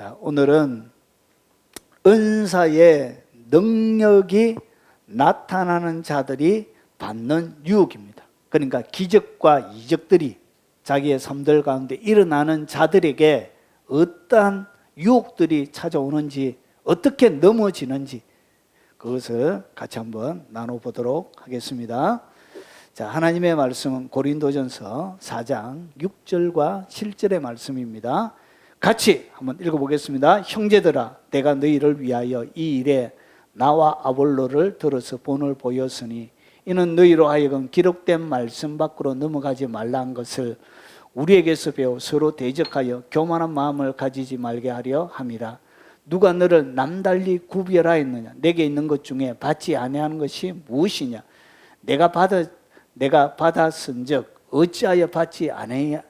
자, 오늘은 은사의 능력이 나타나는 자들이 받는 유혹입니다. 그러니까 기적과 이적들이 자기의 삶들 가운데 일어나는 자들에게 어떠한 유혹들이 찾아오는지, 어떻게 넘어지는지 그것을 같이 한번 나눠보도록 하겠습니다. 자, 하나님의 말씀은 고린도전서 4장 6절과 7절의 말씀입니다. 같이 한번 읽어보겠습니다. 형제들아, 내가 너희를 위하여 이 일에 나와 아볼로를 들어서 본을 보였으니 이는 너희로 하여금 기록된 말씀 밖으로 넘어가지 말라는 것을 우리에게서 배워 서로 대적하여 교만한 마음을 가지지 말게 하려 함이라. 누가 너를 남달리 구별하였느냐? 내게 있는 것 중에 받지 아니하는 것이 무엇이냐? 내가 받았은즉 어찌하여 받지 아니한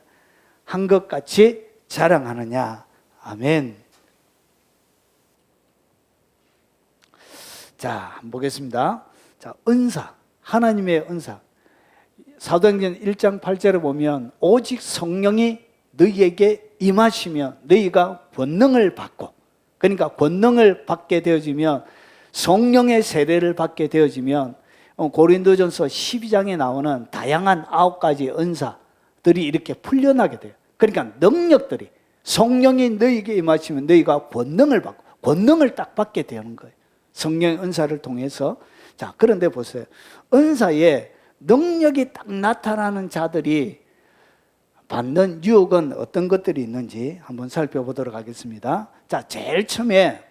것 같이 자랑하느냐? 아멘. 자, 한번 보겠습니다. 자, 은사, 하나님의 은사. 사도행전 1장 8절에 보면 오직 성령이 너희에게 임하시면 너희가 권능을 받고, 그러니까 권능을 받게 되어지면, 성령의 세례를 받게 되어지면 고린도전서 12장에 나오는 다양한 9가지 은사들이 이렇게 풀려나게 돼요. 그러니까 능력들이, 성령이 너희에게 임하시면 너희가 권능을 받고, 권능을 딱 받게 되는 거예요. 성령의 은사를 통해서. 자, 그런데 보세요. 은사에 능력이 딱 나타나는 자들이 받는 유혹은 어떤 것들이 있는지 한번 살펴보도록 하겠습니다. 자, 제일 처음에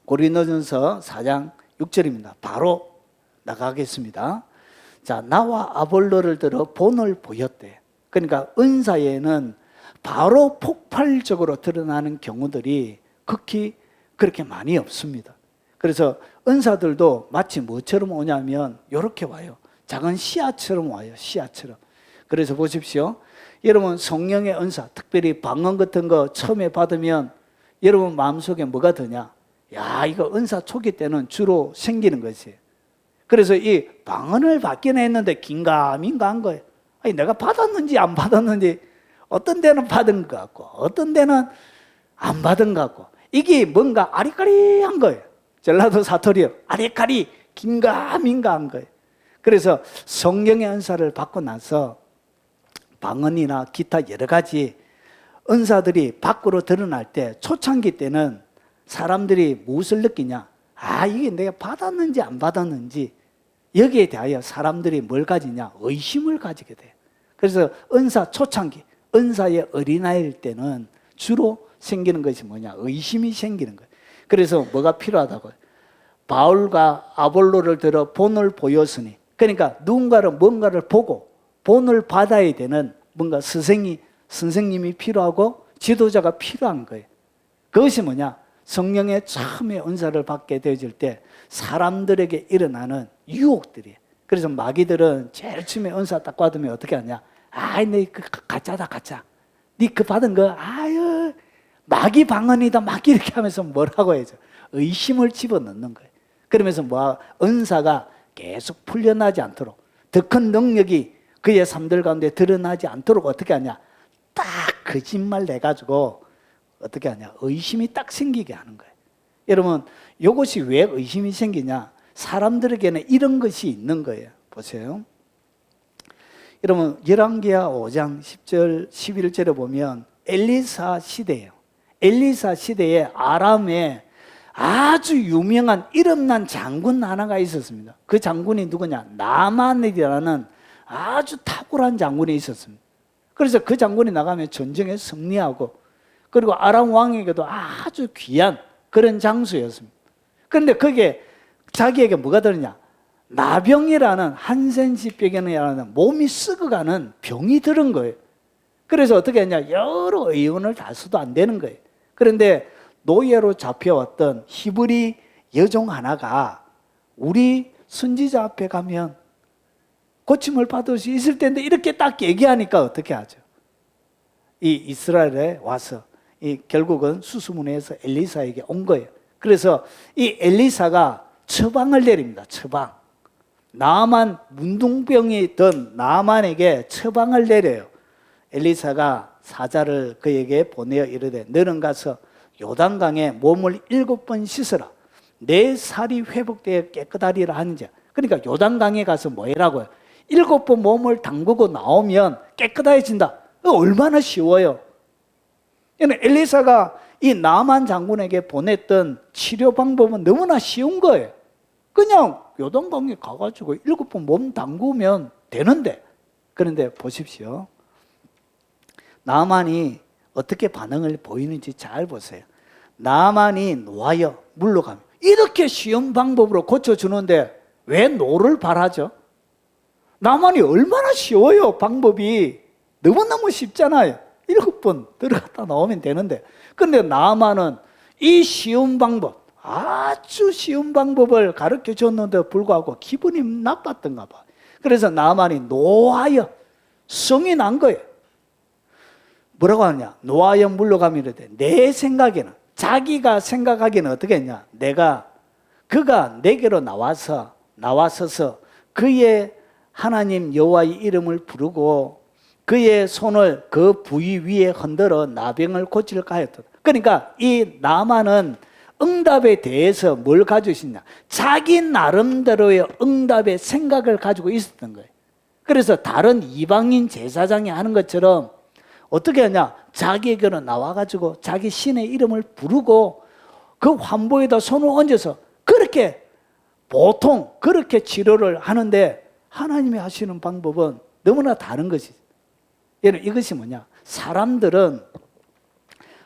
고린도전서 4장 6절입니다. 바로 나가겠습니다. 자, 나와 아볼로를 들어 본을 보였대. 그러니까 은사에는 바로 폭발적으로 드러나는 경우들이 극히 그렇게 많이 없습니다. 그래서 은사들도 마치 뭐처럼 오냐면 이렇게 와요. 작은 씨앗처럼 와요. 씨앗처럼. 그래서 보십시오. 여러분, 성령의 은사, 특별히 방언 같은 거 처음에 받으면 여러분 마음속에 뭐가 드냐? 야, 이거 은사 초기 때는 주로 생기는 것이에요. 그래서 이 방언을 받긴 했는데 긴가민가한 거예요. 아니, 내가 받았는지 안 받았는지, 어떤 데는 받은 것 같고 어떤 데는 안 받은 것 같고, 이게 뭔가 아리까리한 거예요. 전라도 사투리요. 아리까리, 긴가민가한 거예요. 그래서 성령의 은사를 받고 나서 방언이나 기타 여러 가지 은사들이 밖으로 드러날 때, 초창기 때는 사람들이 무엇을 느끼냐? 아, 이게 내가 받았는지 안 받았는지, 여기에 대하여 사람들이 뭘 가지냐? 의심을 가지게 돼요. 그래서 은사 초창기, 은사의 어린아이일 때는 주로 생기는 것이 뭐냐? 의심이 생기는 거예요. 그래서 뭐가 필요하다고요? 바울과 아볼로를 들어 본을 보였으니, 그러니까 누군가를 뭔가를 보고 본을 받아야 되는 뭔가 선생님이 필요하고 지도자가 필요한 거예요. 그것이 뭐냐? 성령의 처음에 은사를 받게 되어질 때 사람들에게 일어나는 유혹들이에요. 그래서 마귀들은 제일 처음에 은사 딱 받으면 어떻게 하냐? 아이, 너 그 가짜다, 가짜. 네 그 받은 거, 아유, 마귀 방언이다, 막 이렇게 하면서 뭐라고 해야죠? 의심을 집어넣는 거예요. 그러면서 은사가 계속 풀려나지 않도록, 더 큰 능력이 그의 삶들 가운데 드러나지 않도록 어떻게 하냐? 딱 거짓말 내가지고 어떻게 하냐? 의심이 딱 생기게 하는 거예요. 여러분, 이것이 왜 의심이 생기냐? 사람들에게는 이런 것이 있는 거예요. 보세요. 여러분, 열왕기하 5장 10절, 11절에 보면 엘리사 시대예요. 엘리사 시대에 아람에 아주 유명한 이름난 장군 하나가 있었습니다. 그 장군이 누구냐? 나만이라는 아주 탁월한 장군이 있었습니다. 그래서 그 장군이 나가면 전쟁에 승리하고, 그리고 아람 왕에게도 아주 귀한 그런 장수였습니다. 그런데 거기에 자기에게 뭐가 들었냐? 나병이라는 한센시병이라는 몸이 썩어가는 병이 들은 거예요. 그래서 어떻게 했냐? 여러 의원을 다 써도 안 되는 거예요. 그런데 노예로 잡혀왔던 히브리 여종 하나가 우리 선지자 앞에 가면 고침을 받을 수 있을 텐데, 이렇게 딱 얘기하니까 어떻게 하죠? 이 이스라엘에 와서 결국은 수수문에서 엘리사에게 온 거예요. 그래서 이 엘리사가 처방을 내립니다. 처방. 나만, 문둥병이 든 나만에게 처방을 내려요. 엘리사가 사자를 그에게 보내어 이르되, 너는 가서 요단강에 몸을 7번 씻어라. 내 살이 회복되어 깨끗하리라 하는지. 그러니까 요단강에 가서 뭐 해라고요? 7번 몸을 담그고 나오면 깨끗해진다. 얼마나 쉬워요. 엘리사가 이 나만 장군에게 보냈던 치료 방법은 너무나 쉬운 거예요. 그냥 요단강에 가가지고 7번 몸 담그면 되는데. 그런데 보십시오. 나만이 어떻게 반응을 보이는지 잘 보세요. 나만이 놓아여 물러가며 이렇게 쉬운 방법으로 고쳐주는데 왜 노를 바라죠? 나만이 얼마나 쉬워요. 방법이 너무너무 쉽잖아요. 7번 들어갔다 나오면 되는데. 그런데 나만은 이 쉬운 방법, 아주 쉬운 방법을 가르쳐 줬는데 불구하고 기분이 나빴던가 봐. 그래서 나만이 노하여 성이 난 거예요. 뭐라고 하냐? 노하여 물러가면 이래. 내 생각에는, 자기가 생각하기는 어떻게 했냐? 그가 내게로 나와서서 그의 하나님 여호와의 이름을 부르고 그의 손을 그 부위 위에 흔들어 나병을 고칠까 하였다. 그러니까 이 나만은 응답에 대해서 뭘 가지고 있었냐? 자기 나름대로의 응답의 생각을 가지고 있었던 거예요. 그래서 다른 이방인 제사장이 하는 것처럼 어떻게 하냐? 자기에게로 나와가지고 자기 신의 이름을 부르고 그 환부에다 손을 얹어서 보통 그렇게 치료를 하는데 하나님이 하시는 방법은 너무나 다른 것이죠. 이것이 뭐냐? 사람들은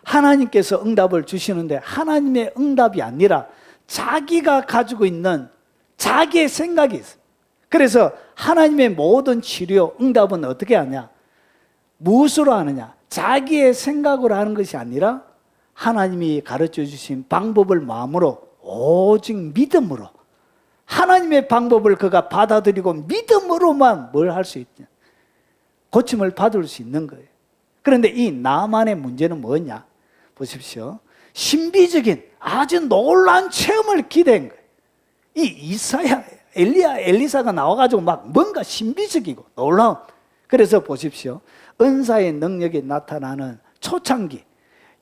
하나님께서 응답을 주시는데 하나님의 응답이 아니라 자기가 가지고 있는 자기의 생각이 있어요. 그래서 하나님의 모든 치료, 응답은 어떻게 하냐? 무엇으로 하느냐? 자기의 생각으로 하는 것이 아니라 하나님이 가르쳐 주신 방법을 마음으로 오직 믿음으로 하나님의 방법을 그가 받아들이고 믿음으로만 뭘 할 수 있냐? 고침을 받을 수 있는 거예요. 그런데 이 나만의 문제는 뭐냐? 보십시오. 신비적인 아주 놀라운 체험을 기대한 거예요. 이 이사야, 엘리사가 나와가지고 막 뭔가 신비적이고 놀라운. 그래서 보십시오. 은사의 능력이 나타나는 초창기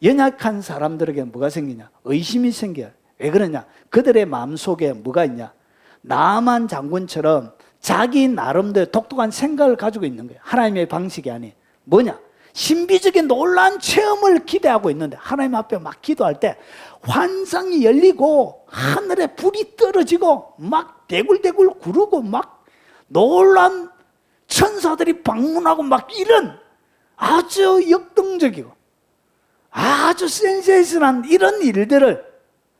연약한 사람들에게 뭐가 생기냐? 의심이 생겨요. 왜 그러냐? 그들의 마음속에 뭐가 있냐? 나만 장군처럼 자기 나름대로 독특한 생각을 가지고 있는 거예요. 하나님의 방식이 아닌 뭐냐? 신비적인 놀라운 체험을 기대하고 있는데 하나님 앞에 막 기도할 때 환상이 열리고 하늘에 불이 떨어지고 막 대굴대굴 구르고 막 놀라운 천사들이 방문하고 막 이런 아주 역동적이고 아주 센세이션한 이런 일들을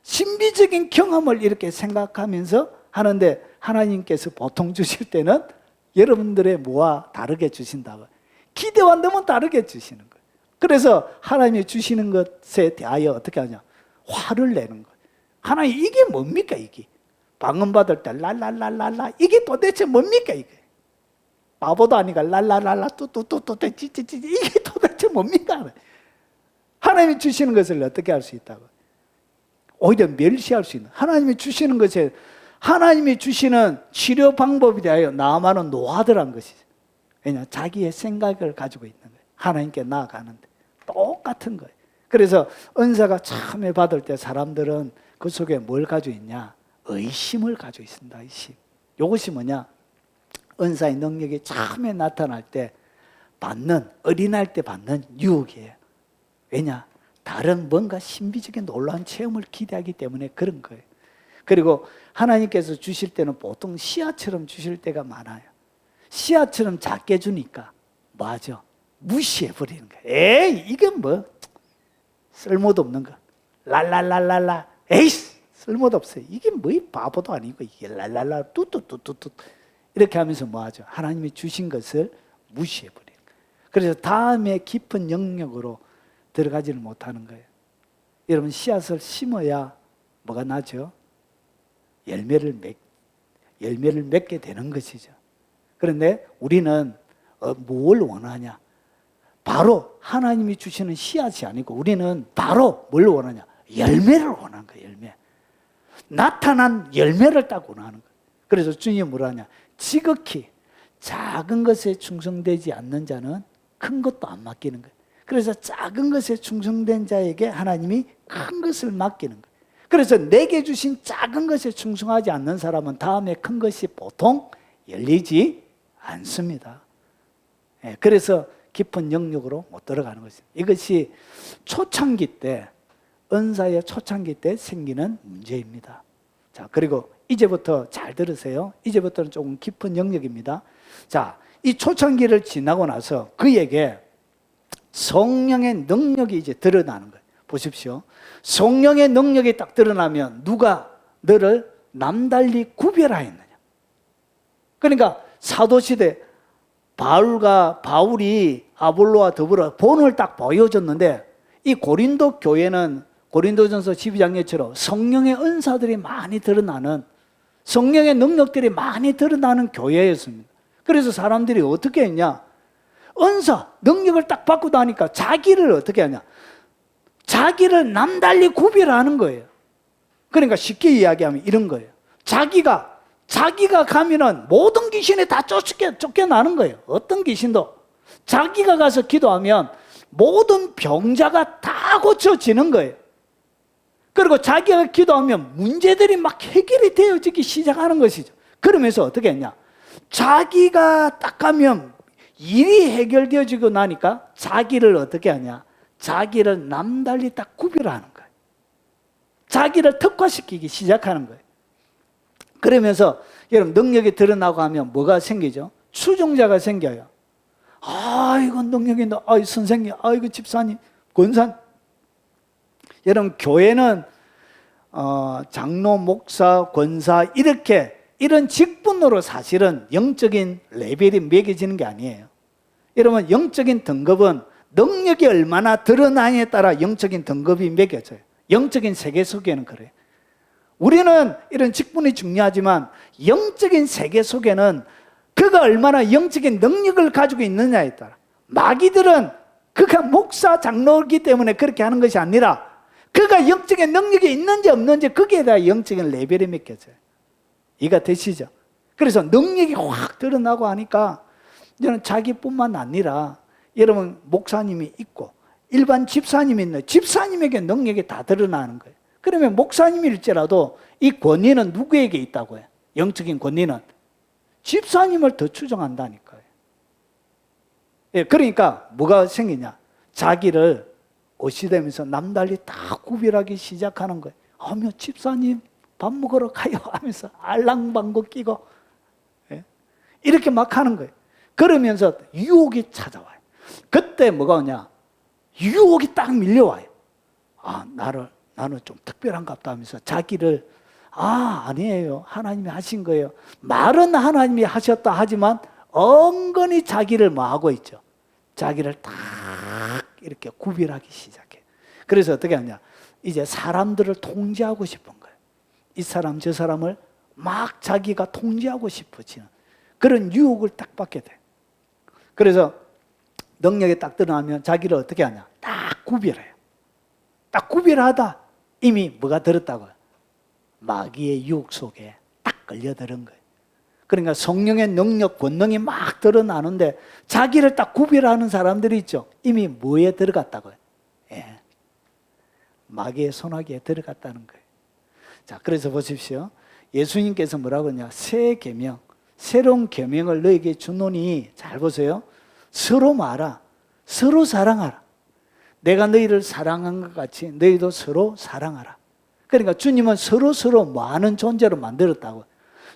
신비적인 경험을 이렇게 생각하면서 하는데 하나님께서 보통 주실 때는 여러분들의 뭐와 다르게 주신다고 기대와 너무 다르게 주시는 거예요. 그래서 하나님이 주시는 것에 대하여 어떻게 하냐? 화를 내는 거예요. 하나님 이게 뭡니까 이게? 방언 받을 때 랄랄랄랄라 이게 도대체 뭡니까 이게? 바보도 아니가 랄랄랄라 뚜뚜뚜뚜 찌찌찌 이게 도대체 뭡니까? 하나님이 주시는 것을 어떻게 할 수 있다고? 오히려 멸시할 수 있는 하나님이 주시는 것에 하나님이 주시는 치료 방법에 대하여 나만은 노하더란 것이죠. 왜냐? 자기의 생각을 가지고 있는 거예요. 하나님께 나아가는데 똑같은 거예요. 그래서 은사가 처음에 받을 때 사람들은 그 속에 뭘 가지고 있냐? 의심을 가지고 있습니다. 의심. 이것이 뭐냐? 은사의 능력이 처음에 나타날 때 받는, 어린아이 때 받는 유혹이에요. 왜냐? 다른 뭔가 신비적인 놀라운 체험을 기대하기 때문에 그런 거예요. 그리고 하나님께서 주실 때는 보통 씨앗처럼 주실 때가 많아요. 씨앗처럼 작게 주니까 뭐하죠? 무시해버리는 거예요. 에이 이게 뭐 쓸모도 없는 거 랄랄랄랄라 에이 쓸모도 없어요. 이게 뭐 바보도 아니고 이게 랄랄라 뚜뚜뚜뚜뚜 이렇게 하면서 뭐하죠? 하나님이 주신 것을 무시해버리는 거예요. 그래서 다음에 깊은 영역으로 들어가지를 못하는 거예요. 여러분 씨앗을 심어야 뭐가 나죠? 열매를 맺게 되는 것이죠. 그런데 우리는 뭘 원하냐? 바로 하나님이 주시는 씨앗이 아니고 우리는 바로 뭘 원하냐? 열매를 원하는 거예요. 열매. 나타난 열매를 딱 원하는 거예요. 그래서 주님이 뭐라 하냐? 지극히 작은 것에 충성되지 않는 자는 큰 것도 안 맡기는 거예요. 그래서 작은 것에 충성된 자에게 하나님이 큰 것을 맡기는 거예요. 그래서 내게 주신 작은 것에 충성하지 않는 사람은 다음에 큰 것이 보통 열리지 않습니다. 그래서 깊은 영역으로 못 들어가는 것입니다. 이것이 초창기 때, 은사의 초창기 때 생기는 문제입니다. 자, 그리고 이제부터 잘 들으세요. 이제부터는 조금 깊은 영역입니다. 자, 이 초창기를 지나고 나서 그에게 성령의 능력이 이제 드러나는 거예요. 보십시오. 성령의 능력이 딱 드러나면 누가 너를 남달리 구별하였느냐. 그러니까 사도시대 바울이 아볼로와 더불어 본을 딱 보여줬는데 이 고린도 교회는 고린도전서 12장에처럼 성령의 은사들이 많이 드러나는, 성령의 능력들이 많이 드러나는 교회였습니다. 그래서 사람들이 어떻게 했냐? 은사, 능력을 딱 받고 나니까 자기를 어떻게 하냐? 자기를 남달리 구별하는 거예요. 그러니까 쉽게 이야기하면 이런 거예요. 자기가 가면은 모든 귀신이 다 쫓겨나는 거예요. 어떤 귀신도. 자기가 가서 기도하면 모든 병자가 다 고쳐지는 거예요. 그리고 자기가 기도하면 문제들이 막 해결이 되어지기 시작하는 것이죠. 그러면서 어떻게 했냐? 자기가 딱 가면 일이 해결되어지고 나니까 자기를 어떻게 하냐? 자기를 남달리 딱 구별하는 거예요. 자기를 특화시키기 시작하는 거예요. 그러면서 여러분 능력이 드러나고 하면 뭐가 생기죠? 추종자가 생겨요. 이거 능력이 있다. 선생님, 이거 집사님, 권사님. 여러분 교회는 장로, 목사, 권사 이런 직분으로 사실은 영적인 레벨이 매겨지는 게 아니에요. 여러분 영적인 등급은 능력이 얼마나 드러나냐에 따라 영적인 등급이 매겨져요. 영적인 세계 속에는 그래요. 우리는 이런 직분이 중요하지만 영적인 세계 속에는 그가 얼마나 영적인 능력을 가지고 있느냐에 따라, 마귀들은 그가 목사, 장로이기 때문에 그렇게 하는 것이 아니라 그가 영적인 능력이 있는지 없는지 거기에 대한 영적인 레벨이 맡겨져요. 이해가 되시죠? 그래서 능력이 확 드러나고 하니까 이제는 자기뿐만 아니라 여러분 목사님이 있고 일반 집사님이 있는 집사님에게 능력이 다 드러나는 거예요. 그러면 목사님일지라도 이 권위는 누구에게 있다고요? 영적인 권위는 집사님을 더 추종한다니까요. 그러니까 뭐가 생기냐? 자기를 어시되면서 남달리 다 구별하기 시작하는 거예요. 집사님 밥 먹으러 가요 하면서 알랑방구 끼고 이렇게 막 하는 거예요. 그러면서 유혹이 찾아와요. 그때 뭐가 오냐? 유혹이 딱 밀려와요. 나는 좀 특별한가 보다 하면서 자기를 아니에요. 하나님이 하신 거예요. 말은 하나님이 하셨다 하지만 은근히 자기를 뭐 하고 있죠? 자기를 딱 이렇게 구별하기 시작해. 그래서 어떻게 하냐? 이제 사람들을 통제하고 싶은 거예요. 이 사람 저 사람을 막 자기가 통제하고 싶어지는 그런 유혹을 딱 받게 돼. 그래서 능력이 딱 드러나면 자기를 어떻게 하냐? 딱 구별해요. 딱 구별하다 이미 뭐가 들었다고요? 마귀의 유혹 속에 딱 걸려들은 거예요. 그러니까 성령의 능력, 권능이 막 드러나는데 자기를 딱 구별하는 사람들이 있죠. 이미 뭐에 들어갔다고요? 마귀의 손아귀에 들어갔다는 거예요. 자, 그래서 보십시오. 예수님께서 뭐라고 하냐? 새 계명, 새로운 계명을 너에게 주노니, 잘 보세요. 서로 말아, 서로 사랑하라. 내가 너희를 사랑한 것 같이 너희도 서로 사랑하라. 그러니까 주님은 서로 뭐하는 존재로 만들었다고.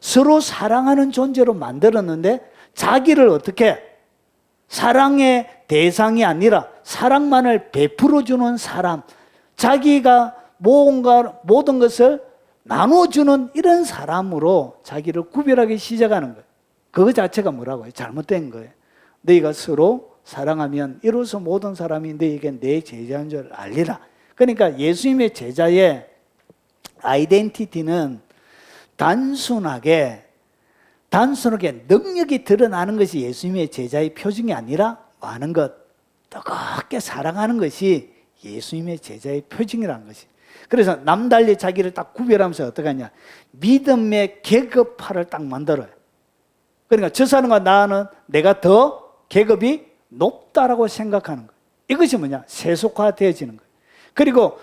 서로 사랑하는 존재로 만들었는데 자기를 어떻게? 사랑의 대상이 아니라 사랑만을 베풀어주는 사람, 자기가 모든 것을 나눠주는 이런 사람으로 자기를 구별하기 시작하는 거예요. 그거 자체가 뭐라고 해요? 잘못된 거예요. 너희가 서로 사랑하면 이로써 모든 사람이 너희에게 내 제자인 줄 알리라. 그러니까 예수님의 제자의 아이덴티티는 단순하게 능력이 드러나는 것이 예수님의 제자의 표징이 아니라 많은 것, 뜨겁게 사랑하는 것이 예수님의 제자의 표징이라는 것이. 그래서 남달리 자기를 딱 구별하면서 어떻게 하냐? 믿음의 계급화를 딱 만들어요. 그러니까 저 사람과 나는 내가 더 계급이 높다라고 생각하는 거예요. 이것이 뭐냐? 세속화되어지는 거예요. 그리고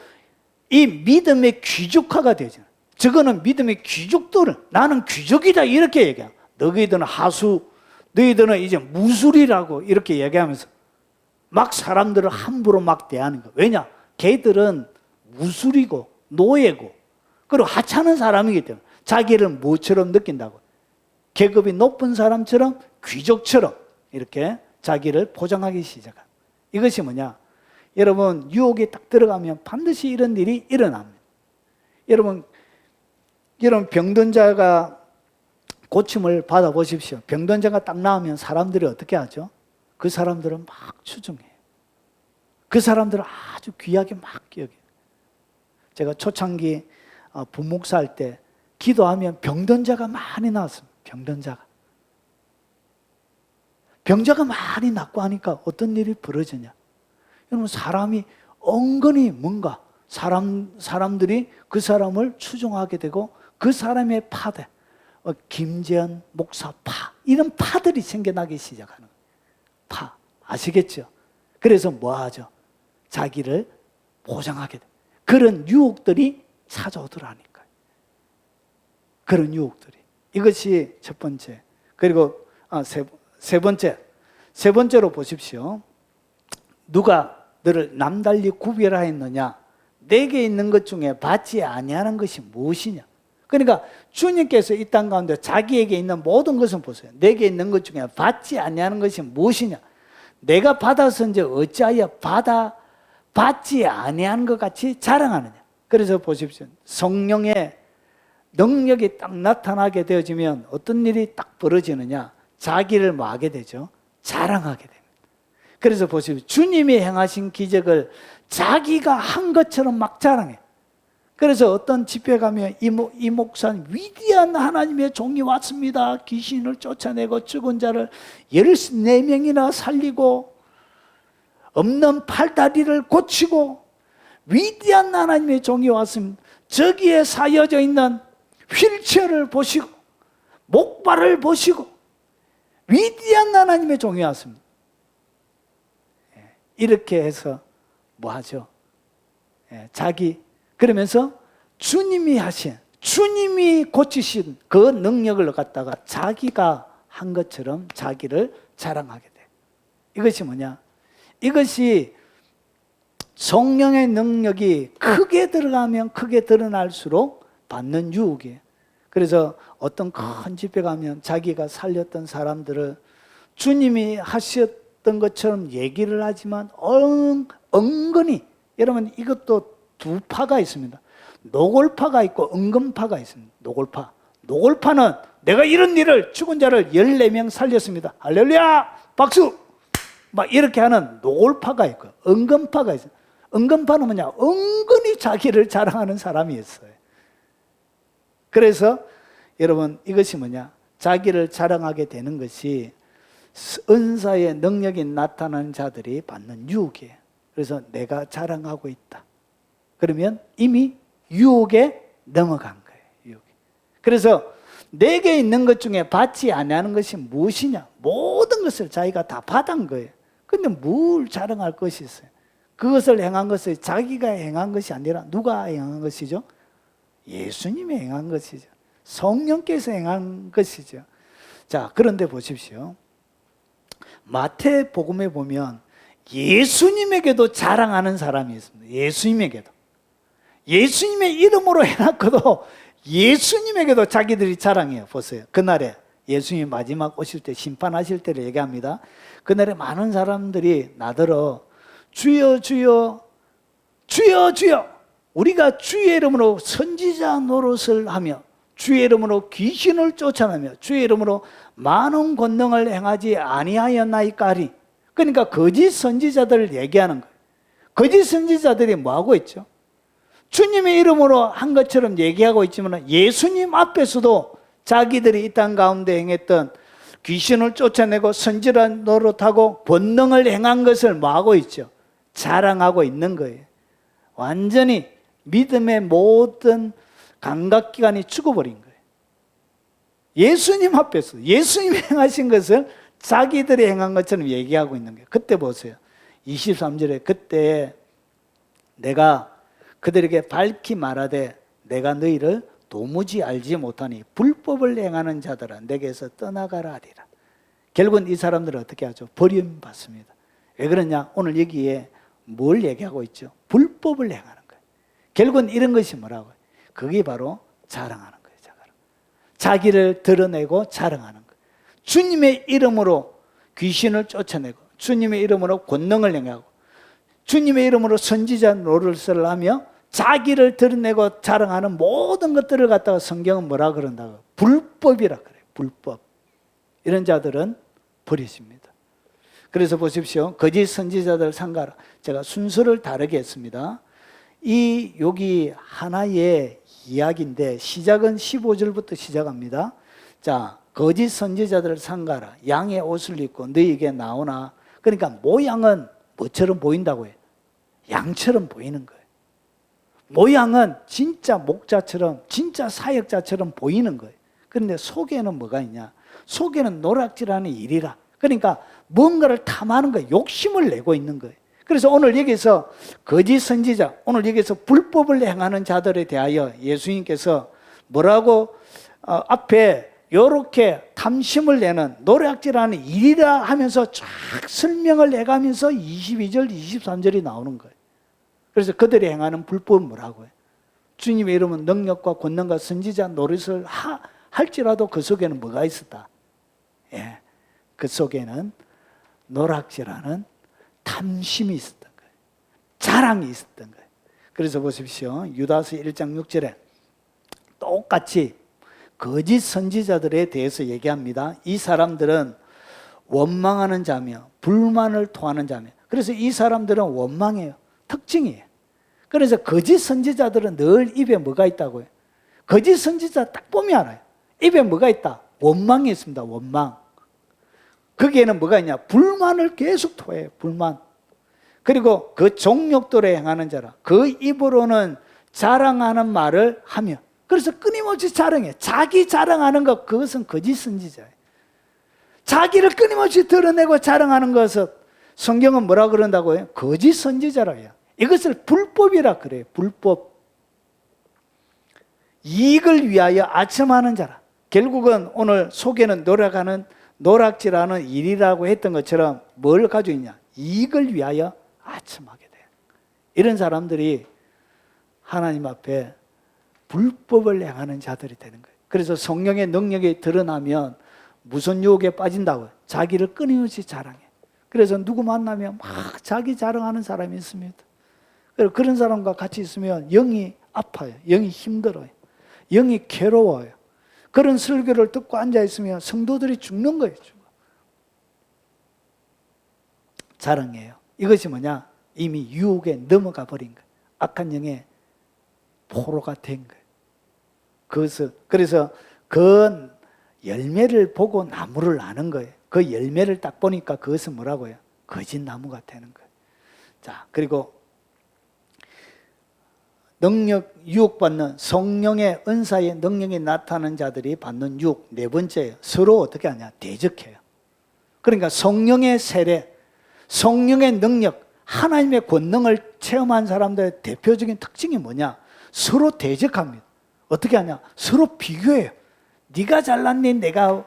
이 믿음의 귀족화가 되어지는 거예요. 저거는 믿음의 귀족들은 나는 귀족이다 이렇게 얘기해요. 너희들은 하수, 너희들은 이제 무술이라고 이렇게 얘기하면서 막 사람들을 함부로 막 대하는 거예요. 왜냐? 걔들은 무술이고 노예고 그리고 하찮은 사람이기 때문에 자기를 뭐처럼 느낀다고? 계급이 높은 사람처럼 귀족처럼 이렇게 자기를 포장하기 시작합니다. 이것이 뭐냐? 여러분 유혹에 딱 들어가면 반드시 이런 일이 일어납니다. 여러분 병든 자가 고침을 받아보십시오. 병든 자가 딱 나오면 사람들이 어떻게 하죠? 그 사람들은 막 추종해요. 그 사람들을 아주 귀하게 막 여겨요. 제가 초창기 부목사 할 때 기도하면 병든 자가 많이 나왔습니다. 병자가 많이 낫고 하니까 어떤 일이 벌어지냐? 여러분 사람이 은근히 뭔가 사람들이 그 사람을 추종하게 되고 그 사람의 파대, 김재현 목사 파 이런 파들이 생겨나기 시작하는 거예요. 파 아시겠죠? 그래서 뭐 하죠? 자기를 보장하게 돼. 그런 유혹들이 찾아오더라니까요. 그런 유혹들이. 이것이 첫 번째. 그리고 세 번째로 보십시오. 누가 너를 남달리 구별하였느냐? 내게 있는 것 중에 받지 아니하는 것이 무엇이냐? 그러니까 주님께서 이 땅 가운데 자기에게 있는 모든 것은 보세요. 내게 있는 것 중에 받지 아니하는 것이 무엇이냐? 내가 받았은지 어찌하여 받지 아니하는 것 같이 자랑하느냐? 그래서 보십시오. 성령의 능력이 딱 나타나게 되어지면 어떤 일이 딱 벌어지느냐? 자기를 뭐 하게 되죠? 자랑하게 됩니다. 그래서 보십시오. 주님이 행하신 기적을 자기가 한 것처럼 막 자랑해. 그래서 어떤 집회 가면 이 목사님 위대한 하나님의 종이 왔습니다. 귀신을 쫓아내고 죽은 자를 14명이나 살리고 없는 팔다리를 고치고 위대한 하나님의 종이 왔습니다. 저기에 사여져 있는 휠체어를 보시고 목발을 보시고 위대한 하나님의 종이 왔습니다. 이렇게 해서 뭐 하죠? 그러면서 주님이 고치신 그 능력을 갖다가 자기가 한 것처럼 자기를 자랑하게 돼. 이것이 뭐냐? 이것이 성령의 능력이 크게 들어가면 크게 드러날수록 받는 유혹이에요. 그래서 어떤 큰 집회 가면 자기가 살렸던 사람들을 주님이 하셨던 것처럼 얘기를 하지만 은근히 여러분 이것도 두 파가 있습니다. 노골파가 있고 은근파가 있습니다. 노골파는 내가 이런 일을 죽은 자를 14명 살렸습니다. 할렐루야 박수 막 이렇게 하는 노골파가 있고 은근파가 있어요. 은근파는 뭐냐? 은근히 자기를 자랑하는 사람이 있어요. 그래서 여러분 이것이 뭐냐? 자기를 자랑하게 되는 것이 은사의 능력이 나타나는 자들이 받는 유혹이에요. 그래서 내가 자랑하고 있다. 그러면 이미 유혹에 넘어간 거예요. 유혹에. 그래서 내게 있는 것 중에 받지 아니하는 것이 무엇이냐? 모든 것을 자기가 다 받은 거예요. 근데 뭘 자랑할 것이 있어요? 그것을 행한 것은 자기가 행한 것이 아니라 누가 행한 것이죠? 예수님이 행한 것이죠. 성령께서 행한 것이죠. 자, 그런데 보십시오. 마태복음에 보면 예수님에게도 자랑하는 사람이 있습니다. 예수님의 이름으로 해놨고도 예수님에게도 자기들이 자랑해요. 보세요. 그날에 예수님이 마지막 오실 때 심판하실 때를 얘기합니다. 그날에 많은 사람들이 나더러 주여 주여 주여 주여 우리가 주의 이름으로 선지자 노릇을 하며 주의 이름으로 귀신을 쫓아내며 주의 이름으로 많은 권능을 행하지 아니하였나이까 하리. 그러니까 거짓 선지자들을 얘기하는 거예요. 거짓 선지자들이 뭐하고 있죠? 주님의 이름으로 한 것처럼 얘기하고 있지만 예수님 앞에서도 자기들이 이 땅 가운데 행했던 귀신을 쫓아내고 선지자 노릇하고 권능을 행한 것을 뭐하고 있죠? 자랑하고 있는 거예요. 완전히 믿음의 모든 감각기관이 죽어버린 거예요. 예수님 앞에서 예수님이 행하신 것을 자기들이 행한 것처럼 얘기하고 있는 거예요. 그때 보세요. 23절에 그때 내가 그들에게 밝히 말하되 내가 너희를 도무지 알지 못하니 불법을 행하는 자들아 내게서 떠나가라 하리라. 결국은 이 사람들은 어떻게 하죠? 버림받습니다. 왜 그러냐? 오늘 여기에 뭘 얘기하고 있죠? 불법을 행하는 거예요. 결국은 이런 것이 뭐라고요? 그게 바로 자랑하는 거예요. 자기를 드러내고 자랑하는 거예요. 주님의 이름으로 귀신을 쫓아내고 주님의 이름으로 권능을 행하고 주님의 이름으로 선지자 노릇을 하며 자기를 드러내고 자랑하는 모든 것들을 갖다가 성경은 뭐라 그런다고? 불법이라 그래요. 불법. 이런 자들은 버리십니다. 그래서 보십시오. 거짓 선지자들 상가라. 제가 순서를 다르게 했습니다. 여기 하나의 이야기인데 시작은 15절부터 시작합니다. 자, 거짓 선지자들을 상가라. 양의 옷을 입고 너희에게 나오나. 그러니까 모양은 뭐처럼 보인다고요? 양처럼 보이는 거예요. 모양은 진짜 목자처럼 진짜 사역자처럼 보이는 거예요. 그런데 속에는 뭐가 있냐? 속에는 노략질하는 일이라. 그러니까 뭔가를 탐하는 거예요. 욕심을 내고 있는 거예요. 그래서 오늘 여기서 거짓 선지자, 오늘 여기서 불법을 행하는 자들에 대하여 예수님께서 뭐라고 앞에 이렇게 탐심을 내는 노략질하는 일이라 하면서 쫙 설명을 해가면서 22절, 23절이 나오는 거예요. 그래서 그들이 행하는 불법은 뭐라고 해요? 주님의 이름은 능력과 권능과 선지자 노릇을 할지라도 그 속에는 뭐가 있었다? 예, 그 속에는 노략질하는 탐심이 있었던 거예요. 자랑이 있었던 거예요. 그래서 보십시오. 유다서 1장 6절에 똑같이 거짓 선지자들에 대해서 얘기합니다. 이 사람들은 원망하는 자며 불만을 토하는 자며. 그래서 이 사람들은 원망해요. 특징이에요. 그래서 거짓 선지자들은 늘 입에 뭐가 있다고요? 거짓 선지자 딱 보면 알아요. 입에 뭐가 있다? 원망이 있습니다. 원망. 거기에는 뭐가 있냐? 불만을 계속 토해요. 불만. 그리고 그 종욕대로 행하는 자라. 그 입으로는 자랑하는 말을 하며. 그래서 끊임없이 자랑해. 자기 자랑하는 것, 그것은 거짓 선지자예요. 자기를 끊임없이 드러내고 자랑하는 것은 성경은 뭐라 그런다고요? 거짓 선지자라 해요. 이것을 불법이라 그래요. 불법. 이익을 위하여 아첨하는 자라. 결국은 오늘 속에는 노략질하는 일이라고 했던 것처럼 뭘 가지고 있냐? 이익을 위하여 아첨하게 돼요. 이런 사람들이 하나님 앞에 불법을 행하는 자들이 되는 거예요. 그래서 성령의 능력이 드러나면 무슨 유혹에 빠진다고요? 자기를 끊임없이 자랑해. 그래서 누구 만나면 막 자기 자랑하는 사람이 있습니다. 그런 사람과 같이 있으면 영이 아파요. 영이 힘들어요. 영이 괴로워요. 그런 설교를 듣고 앉아있으면 성도들이 죽는 거예요. 자랑해요. 이것이 뭐냐? 이미 유혹에 넘어가 버린 거예요. 악한 영의 포로가 된 거예요. 그래서 그 열매를 보고 나무를 아는 거예요. 그 열매를 딱 보니까 그것은 뭐라고요? 거짓 나무가 되는 거예요. 자, 그리고 능력, 유혹받는 성령의 은사의 능력이 나타나는 자들이 받는 유혹. 네 번째예요. 서로 어떻게 하냐? 대적해요. 그러니까 성령의 세례, 성령의 능력, 하나님의 권능을 체험한 사람들의 대표적인 특징이 뭐냐? 서로 대적합니다. 어떻게 하냐? 서로 비교해요. 네가 잘났니? 내가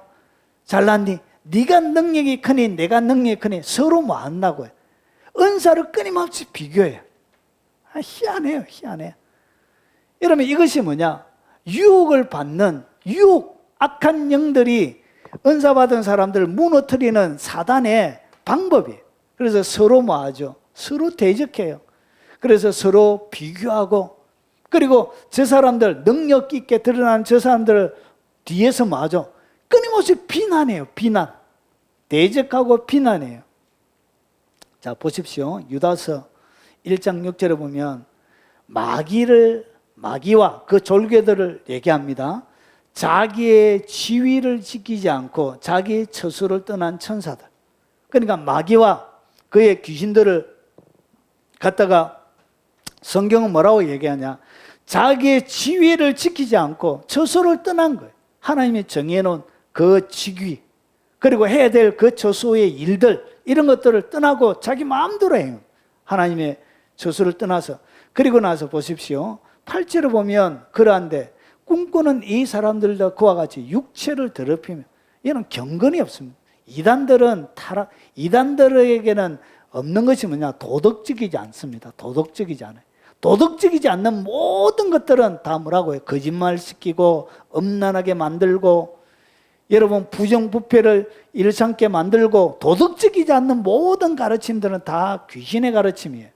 잘났니? 네가 능력이 크니? 내가 능력이 크니? 서로 뭐 한다고요? 은사를 끊임없이 비교해요. 희한해요. 희한해. 여러분 이것이 뭐냐? 유혹을 받는 악한 영들이 은사 받은 사람들을 무너뜨리는 사단의 방법이에요. 그래서 서로 뭐 하죠? 서로 대적해요. 그래서 서로 비교하고 그리고 저 사람들 능력 있게 드러나는 저 사람들 뒤에서 뭐 하죠? 끊임없이 비난해요. 비난. 대적하고 비난해요. 자 보십시오. 유다서 1장 6절에 보면 마귀와 그 졸개들을 얘기합니다. 자기의 지위를 지키지 않고 자기의 처소를 떠난 천사들. 그러니까 마귀와 그의 귀신들을 갖다가 성경은 뭐라고 얘기하냐? 자기의 지위를 지키지 않고 처소를 떠난 거예요. 하나님이 정해놓은 그 직위 그리고 해야 될 그 처소의 일들 이런 것들을 떠나고 자기 마음대로 해요. 하나님의 저수를 떠나서. 그리고 나서 보십시오. 8절을 보면 그러한데 꿈꾸는 이 사람들도 그와 같이 육체를 더럽히며, 이는 경건이 없습니다. 이단들에게는 없는 것이 뭐냐? 도덕적이지 않습니다. 도덕적이지 않아요. 도덕적이지 않는 모든 것들은 다 뭐라고 해요? 거짓말 시키고 음란하게 만들고, 여러분 부정부패를 일삼게 만들고, 도덕적이지 않는 모든 가르침들은 다 귀신의 가르침이에요.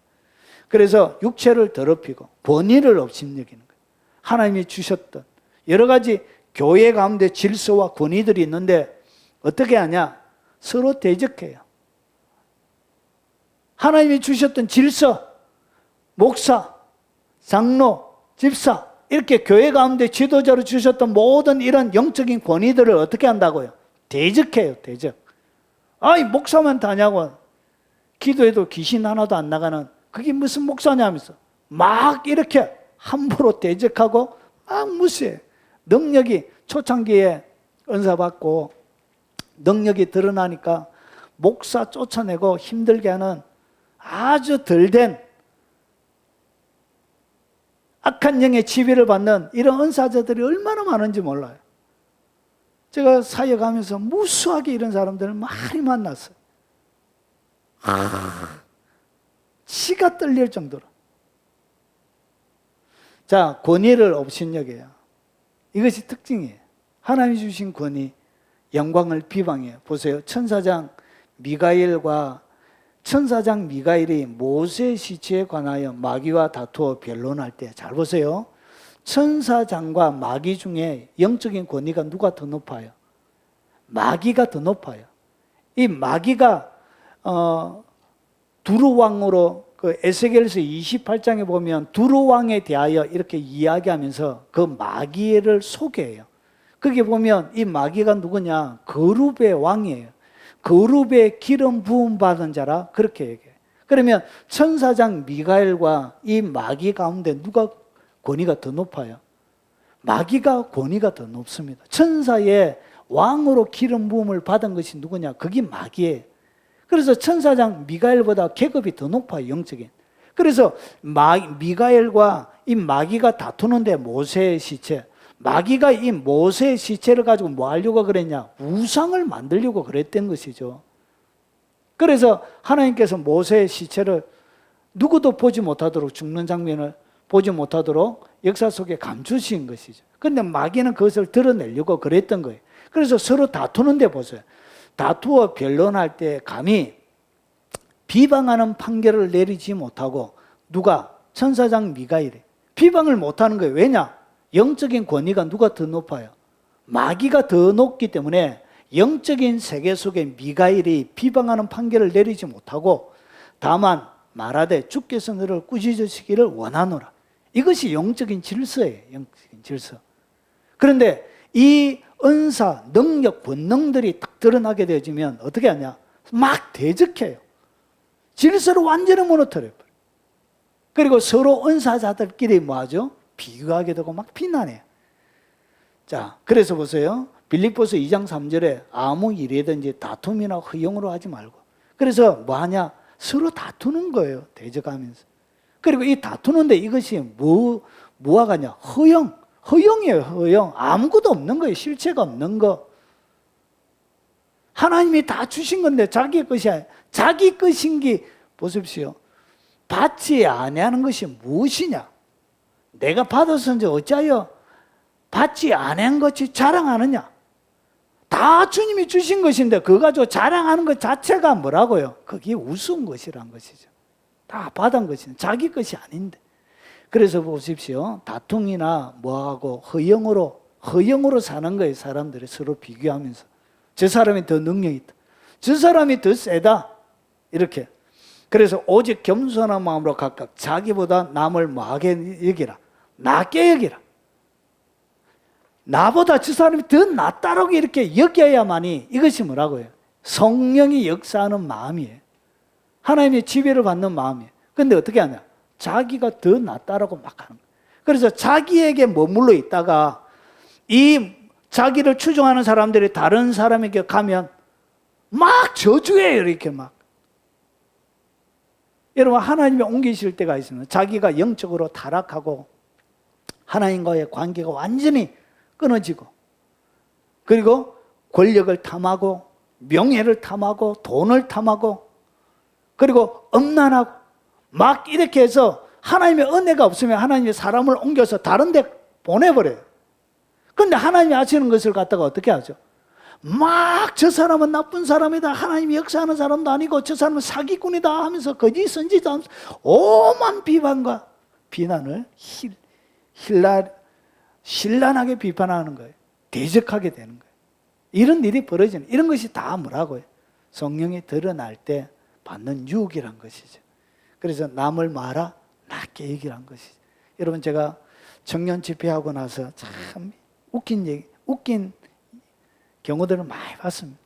그래서 육체를 더럽히고 본의를 업신여기는 거예요. 하나님이 주셨던 여러 가지 교회 가운데 질서와 권위들이 있는데 어떻게 하냐? 서로 대적해요. 하나님이 주셨던 질서, 목사, 장로, 집사, 이렇게 교회 가운데 지도자로 주셨던 모든 이런 영적인 권위들을 어떻게 한다고요? 대적해요. 대적. 아이 목사만 다냐고, 기도해도 귀신 하나도 안 나가는 그게 무슨 목사냐면서 막 이렇게 함부로 대적하고 막 무시해. 능력이 초창기에 은사 받고 능력이 드러나니까 목사 쫓아내고 힘들게 하는 아주 덜된 악한 영의 지배를 받는 이런 은사자들이 얼마나 많은지 몰라요. 제가 사역하면서 무수하게 이런 사람들을 많이 만났어요. 치가 떨릴 정도로. 자, 권위를 업신여겨요. 이것이 특징이에요. 하나님이 주신 권위, 영광을 비방해요. 보세요. 천사장 미가엘이 모세의 시체에 관하여 마귀와 다투어 변론할 때, 잘 보세요. 천사장과 마귀 중에 영적인 권위가 누가 더 높아요? 마귀가 더 높아요. 이 마귀가 두루왕으로 그 에스겔서 28장에 보면 두루왕에 대하여 이렇게 이야기하면서 그 마귀를 소개해요. 거기 보면 이 마귀가 누구냐? 거룹의 왕이에요. 거룹의 기름 부음 받은 자라 그렇게 얘기해요. 그러면 천사장 미가엘과 이 마귀 가운데 누가 권위가 더 높아요? 마귀가 권위가 더 높습니다. 천사의 왕으로 기름 부음을 받은 것이 누구냐? 그게 마귀예요. 그래서 천사장 미가엘보다 계급이 더 높아요, 영적인. 그래서 미가엘과 이 마귀가 다투는데 모세의 시체, 마귀가 이 모세의 시체를 가지고 뭐 하려고 그랬냐? 우상을 만들려고 그랬던 것이죠. 그래서 하나님께서 모세의 시체를 누구도 보지 못하도록, 죽는 장면을 보지 못하도록 역사 속에 감추신 것이죠. 그런데 마귀는 그것을 드러내려고 그랬던 거예요. 그래서 서로 다투는데 보세요. 다투어 변론할 때 감히 비방하는 판결을 내리지 못하고, 누가? 천사장 미가엘이 비방을 못하는 거예요. 왜냐? 영적인 권위가 누가 더 높아요? 마귀가 더 높기 때문에 영적인 세계 속에 미가엘이 비방하는 판결을 내리지 못하고, 다만 말하되 주께서 너를 꾸짖으시기를 원하노라. 이것이 영적인 질서예요. 영적인 질서. 그런데 이 은사, 능력, 본능들이 딱 드러나게 되어지면 어떻게 하냐? 막 대적해요. 질서를 완전히 무너뜨려요. 그리고 서로 은사자들끼리 뭐하죠? 비교하게 되고 막 비난해요. 자, 그래서 보세요. 빌립보서 2장 3절에 아무 일이든지 다툼이나 허용으로 하지 말고. 그래서 뭐하냐? 서로 다투는 거예요. 대적하면서. 그리고 이 다투는데 이것이 뭐와 같냐? 허용이에요. 허용. 아무것도 없는 거예요. 실체가 없는 거. 하나님이 다 주신 건데 자기 것이 아니에요. 자기 것인 게 보십시오. 받지 아니하는 것이 무엇이냐? 내가 받았은지 어찌하여 받지 아니한 것이 자랑하느냐? 다 주님이 주신 것인데 그거 가지고 자랑하는 것 자체가 뭐라고요? 그게 우스운 것이란 것이죠. 다 받은 것인데 자기 것이 아닌데. 그래서 보십시오. 다툼이나 뭐하고 허영으로 사는 거예요. 사람들이 서로 비교하면서. 저 사람이 더 능력이 있다. 저 사람이 더 세다. 이렇게. 그래서 오직 겸손한 마음으로 각각 자기보다 남을 뭐하게 여기라. 낮게 여기라. 나보다 저 사람이 더 낫다라고 이렇게 여겨야만이 이것이 뭐라고요? 성령이 역사하는 마음이에요. 하나님의 지배를 받는 마음이에요. 그런데 어떻게 하냐? 자기가 더 낫다라고 막 하는 거예요. 그래서 자기에게 머물러 있다가 이 자기를 추종하는 사람들이 다른 사람에게 가면 막 저주해요. 이렇게 막. 여러분 하나님이 옮기실 때가 있습니다. 자기가 영적으로 타락하고 하나님과의 관계가 완전히 끊어지고 그리고 권력을 탐하고 명예를 탐하고 돈을 탐하고 그리고 엄난하고 막 이렇게 해서 하나님의 은혜가 없으면 하나님의 사람을 옮겨서 다른 데 보내버려요. 그런데 하나님이 하시는 것을 갖다가 어떻게 하죠? 막 저 사람은 나쁜 사람이다. 하나님이 역사하는 사람도 아니고 저 사람은 사기꾼이다 하면서 거짓 선지자 하면서 오만 비방과 비난을 신랄하게 비판하는 거예요. 대적하게 되는 거예요. 이런 일이 벌어지는, 이런 것이 다 뭐라고요? 성령이 드러날 때 받는 유혹이란 것이죠. 그래서 남을 말아 낮게 얘기를 한 것이죠. 여러분 제가 청년 집회하고 나서 참 웃긴 경우들을 많이 봤습니다.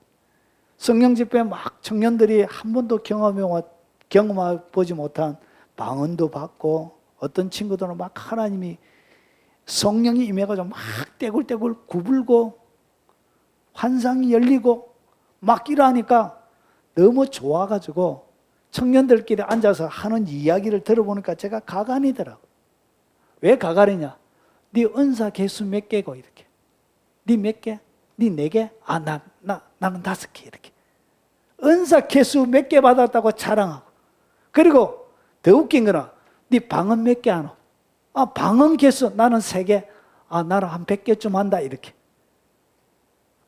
성령 집회 막 청년들이 한 번도 경험해보지 못한 방언도 받고 어떤 친구들은 막 하나님이 성령이 임해가지고 막 떼굴떼굴 구불고 환상이 열리고 막 이러니까 너무 좋아가지고 청년들끼리 앉아서 하는 이야기를 들어보니까 제가 가관이더라고. 왜 가관이냐? 네 은사 개수 몇 개고 이렇게. 네 몇 개? 네 4개? 아, 나는 5개 이렇게. 은사 개수 몇 개 받았다고 자랑하고. 그리고 더 웃긴 거는 네 방언 몇 개 하노? 아, 방언 개수 나는 3개. 아, 나는 한 100개쯤 한다 이렇게.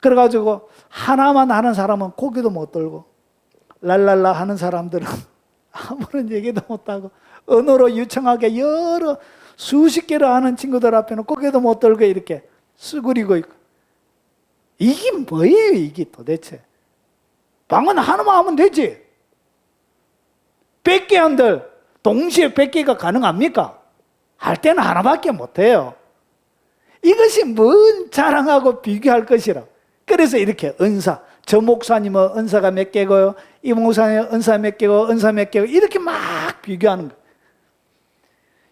그래가지고 하나만 하는 사람은 고개도 못 들고 랄랄라 하는 사람들은 아무런 얘기도 못하고 언어로 유창하게 여러 수십 개를 하는 친구들 앞에는 고개도 못 들고 이렇게 쓰그리고 있고. 이게 뭐예요 이게 도대체? 방언 하나만 하면 되지. 100개 한들 동시에 100개가 가능합니까? 할 때는 하나밖에 못해요. 이것이 뭔 자랑하고 비교할 것이라. 그래서 이렇게 은사, 저 목사님은 은사가 몇 개고요, 이 목사님은 은사 몇 개고 은사 몇 개고 이렇게 막 비교하는 거예요.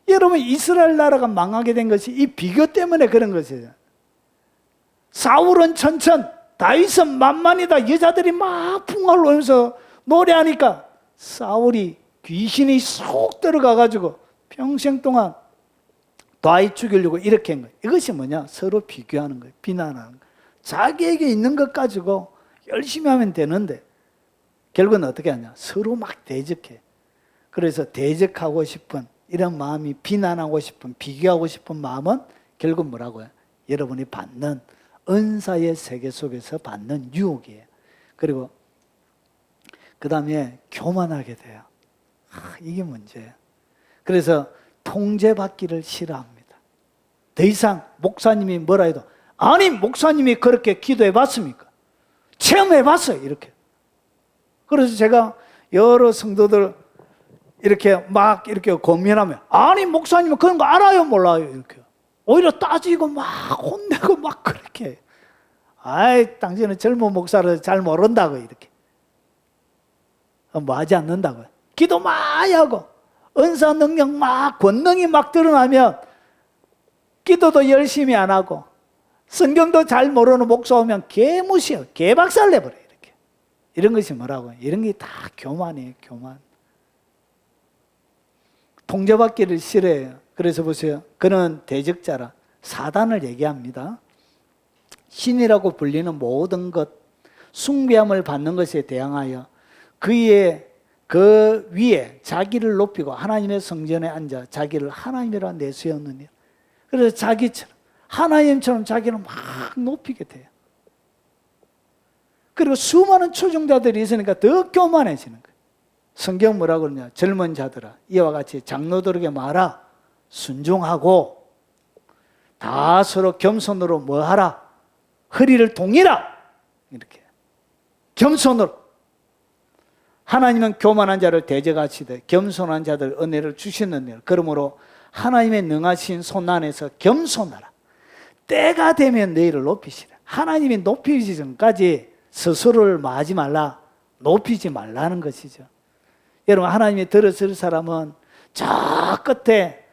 여러분 이스라엘 나라가 망하게 된 것이 이 비교 때문에 그런 것이에요. 사울은 천천, 다윗은 만만이다. 여자들이 막 풍화를 오면서 노래하니까 사울이 귀신이 쏙 들어가가지고 평생 동안 다윗 죽이려고 이렇게 한 거예요. 이것이 뭐냐? 서로 비교하는 거예요. 비난하는 거예요. 자기에게 있는 것 가지고 열심히 하면 되는데 결국은 어떻게 하냐? 서로 막 대적해. 그래서 대적하고 싶은 이런 마음이, 비난하고 싶은, 비교하고 싶은 마음은 결국 뭐라고요? 여러분이 받는 은사의 세계 속에서 받는 유혹이에요. 그리고 그 다음에 교만하게 돼요. 이게 문제예요. 그래서 통제받기를 싫어합니다. 더 이상 목사님이 뭐라 해도 아니 목사님이 그렇게 기도해 봤습니까? 체험해 봤어요 이렇게. 그래서 제가 여러 성도들 이렇게 막 이렇게 고민하면 아니 목사님은 그런 거 알아요 몰라요 이렇게. 오히려 따지고 막 혼내고 막 그렇게. 아이 당신은 젊은 목사를 잘 모른다고 이렇게. 뭐 하지 않는다고요. 기도 많이 하고 은사 능력 막 권능이 막 드러나면 기도도 열심히 안 하고 성경도 잘 모르는 목사 오면 개무시해요. 개박살 내버려요 이렇게. 이런 것이 뭐라고요? 이런 게 다 교만이에요. 교만. 통제받기를 싫어해요. 그래서 보세요. 그는 대적자라 사단을 얘기합니다. 신이라고 불리는 모든 것, 숭배함을 받는 것에 대항하여 그 위에 자기를 높이고 하나님의 성전에 앉아 자기를 하나님이라 내세웠느니라. 그래서 자기처럼 하나님처럼 자기를 막 높이게 돼요. 그리고 수많은 초종자들이 있으니까 더 교만해지는 거예요. 성경 뭐라고 그러냐? 젊은 자들아 이와 같이 장로들에게 말하 순종하고 다 서로 겸손으로 뭐 하라? 허리를 동이라. 이렇게 겸손으로. 하나님은 교만한 자를 대적하시되 겸손한 자들 은혜를 주시느니라. 그러므로 하나님의 능하신 손 안에서 겸손하라. 때가 되면 너희를 높이시라. 하나님이 높이시기 전까지 스스로를 마하지 말라. 높이지 말라는 것이죠. 여러분 하나님이 들으실 사람은 저 끝에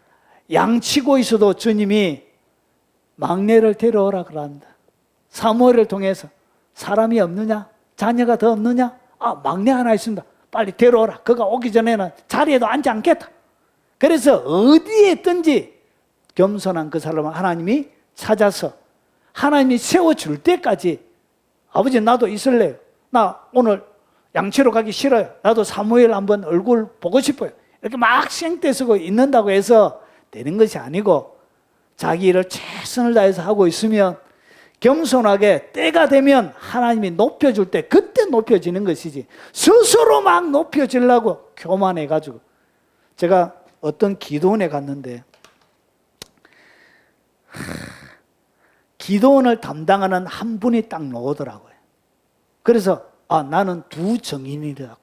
양치고 있어도 주님이 막내를 데려오라 그런다. 사무엘을 통해서 사람이 없느냐? 자녀가 더 없느냐? 아 막내 하나 있습니다. 빨리 데려오라. 그가 오기 전에는 자리에도 앉지 않겠다. 그래서 어디에 있든지 겸손한 그 사람을 하나님이 찾아서 하나님이 세워줄 때까지 아버지 나도 있을래요. 나 오늘 양치로 가기 싫어요. 나도 사무엘 한번 얼굴 보고 싶어요. 이렇게 막 생떼쓰고 있는다고 해서 되는 것이 아니고 자기 일을 최선을 다해서 하고 있으면 겸손하게 때가 되면 하나님이 높여줄 때 그때 높여지는 것이지 스스로 막 높여지려고 교만해가지고. 제가 어떤 기도원에 갔는데 기도원을 담당하는 한 분이 딱 나오더라고요. 그래서 나는 두 정인이라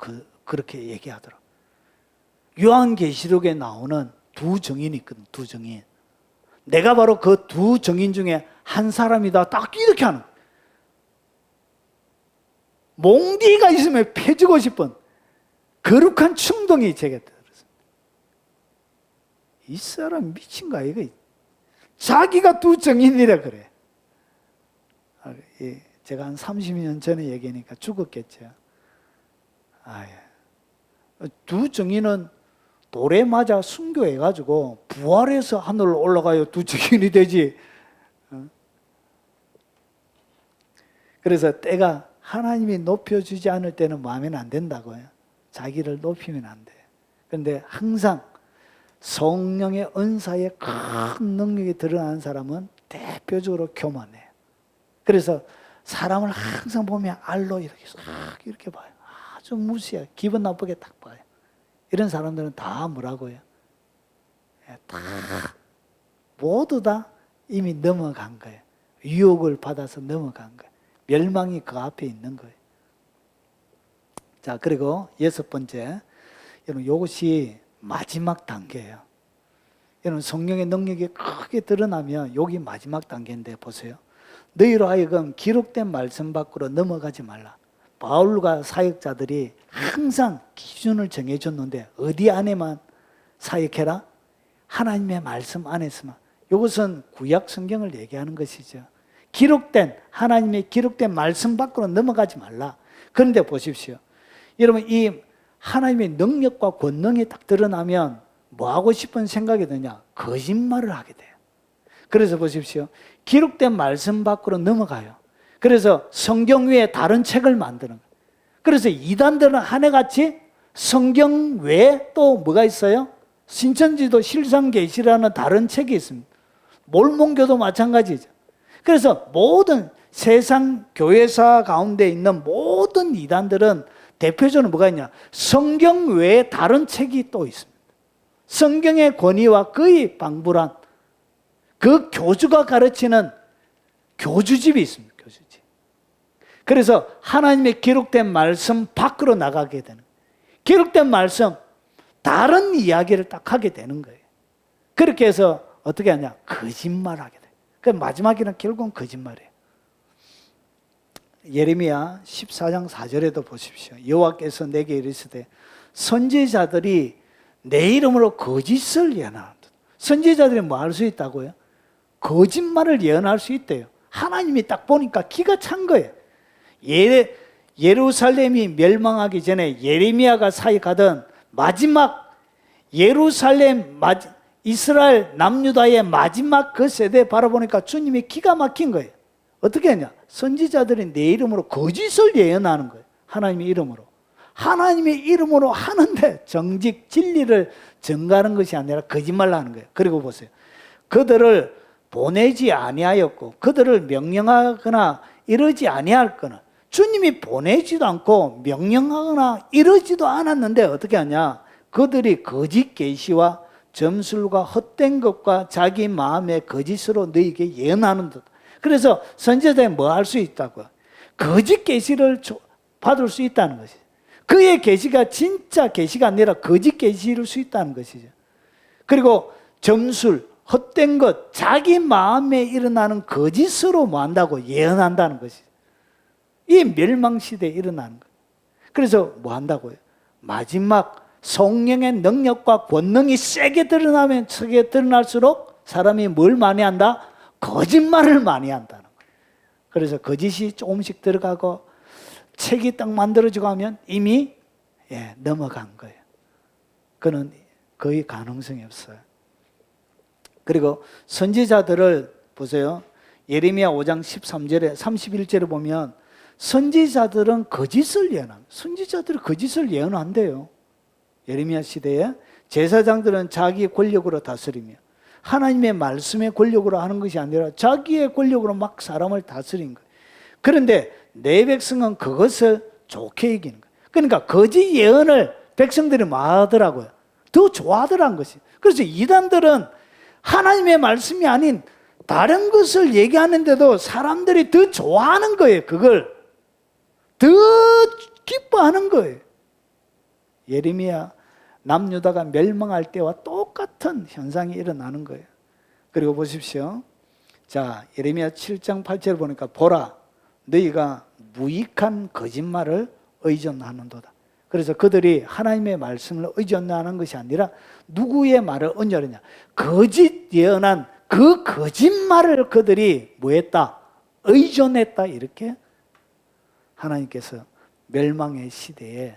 그렇게 얘기하더라고요. 요한계시록에 나오는 두 정인이 있거든. 두 정인. 내가 바로 그 두 정인 중에 한 사람이다. 딱 이렇게 하는 거예요. 몽디가 있으면 패주고 싶은 거룩한 충동이 제게 들었습니다. 이 사람 미친가 이거. 자기가 두 정인이라 그래. 제가 한 30년 전에 얘기하니까 죽었겠죠. 두 정인은 돌에 맞아 순교해가지고 부활해서 하늘로 올라가요. 두 정인이 되지. 그래서 때가 하나님이 높여주지 않을 때는 마음에는 안 된다고요. 자기를 높이면 안 돼. 그런데 항상 성령의 은사에 큰 능력이 드러나는 사람은 대표적으로 교만해요. 그래서 사람을 항상 보면 알로 이렇게 봐요. 아주 무시해요. 기분 나쁘게 딱 봐요. 이런 사람들은 다 뭐라고요? 다 모두 다 이미 넘어간 거예요. 유혹을 받아서 넘어간 거예요. 멸망이 그 앞에 있는 거예요. 자, 그리고 6번째, 여러분 이것이 마지막 단계예요. 여러분 성령의 능력이 크게 드러나면 여기 마지막 단계인데 보세요. 너희로 하여금 기록된 말씀 밖으로 넘어가지 말라. 바울과 사역자들이 항상 기준을 정해줬는데 어디 안에만 사역해라? 하나님의 말씀 안에서만. 이것은 구약 성경을 얘기하는 것이죠. 기록된 하나님의 기록된 말씀 밖으로 넘어가지 말라. 그런데 보십시오. 여러분 이 하나님의 능력과 권능이 딱 드러나면 뭐 하고 싶은 생각이 드냐? 거짓말을 하게 돼요. 그래서 보십시오. 기록된 말씀 밖으로 넘어가요. 그래서 성경 외에 다른 책을 만드는 거예요. 그래서 이단들은 하나같이 성경 외에 또 뭐가 있어요? 신천지도 실상계시라는 다른 책이 있습니다. 몰몬교도 마찬가지죠. 그래서 모든 세상 교회사 가운데 있는 모든 이단들은 대표적으로 뭐가 있냐? 성경 외에 다른 책이 또 있습니다. 성경의 권위와 거의 방불한 그 교주가 가르치는 교주집이 있습니다. 교주집. 그래서 하나님의 기록된 말씀 밖으로 나가게 되는 거예요. 기록된 말씀 다른 이야기를 딱 하게 되는 거예요. 그렇게 해서 어떻게 하냐? 거짓말하게 돼요. 그 마지막에는 결국은 거짓말이에요. 예레미야 14장 4절에도 보십시오. 여호와께서 내게 이르시되 선지자들이 내 이름으로 거짓을 예언한다. 선지자들이 뭐 할 수 있다고요? 거짓말을 예언할 수 있대요. 하나님이 딱 보니까 기가 찬 거예요. 예루살렘이 멸망하기 전에 예레미야가 사역하던 마지막 예루살렘 이스라엘 남유다의 마지막 그 세대 바라보니까 주님이 기가 막힌 거예요. 어떻게 하냐? 선지자들이 내 이름으로 거짓을 예언하는 거예요. 하나님의 이름으로. 하나님의 이름으로 하는데 정직 진리를 전가하는 것이 아니라 거짓말을 하는 거예요. 그리고 보세요. 그들을 보내지 아니하였고 그들을 명령하거나 이러지 아니할거나 주님이 보내지도 않고 명령하거나 이러지도 않았는데 어떻게 하냐? 그들이 거짓 계시와 점술과 헛된 것과 자기 마음의 거짓으로 너희에게 예언하는 듯. 그래서 선지자들이 뭐 할 수 있다고요? 거짓 계시를 받을 수 있다는 것이죠. 그의 계시가 진짜 계시가 아니라 거짓 계시일 수 있다는 것이죠. 그리고 점술, 헛된 것, 자기 마음에 일어나는 거짓으로 뭐 한다고? 예언한다는 것이죠. 이 멸망시대에 일어나는 거예요. 그래서 뭐 한다고요? 마지막 성령의 능력과 권능이 세게 드러날수록 사람이 뭘 많이 한다? 거짓말을 많이 한다는 거예요. 그래서 거짓이 조금씩 들어가고 책이 딱 만들어지고 하면 이미 넘어간 거예요. 그는 거의 가능성이 없어요. 그리고 선지자들을 보세요. 예레미야 5장 13절에 31절에 보면 선지자들은 거짓을 예언합니다. 선지자들은 거짓을 예언한대요. 예레미야 시대에 제사장들은 자기 권력으로 다스리며 하나님의 말씀의 권력으로 하는 것이 아니라 자기의 권력으로 막 사람을 다스린 거예요. 그런데 내 백성은 그것을 좋게 여기는 거예요. 그러니까 거짓 예언을 백성들이 뭐 하더라고요? 더 좋아하더라는 것이에요. 그래서 이단들은 하나님의 말씀이 아닌 다른 것을 얘기하는데도 사람들이 더 좋아하는 거예요. 그걸 더 기뻐하는 거예요. 예레미야 남유다가 멸망할 때와 똑같은 현상이 일어나는 거예요. 그리고 보십시오. 자, 예레미야 7장 8절 보니까 보라 너희가 무익한 거짓말을 의존하는도다. 그래서 그들이 하나님의 말씀을 의존하는 것이 아니라 누구의 말을 의존하느냐? 거짓 예언한 그 거짓말을 그들이 뭐했다? 의존했다. 이렇게 하나님께서 멸망의 시대에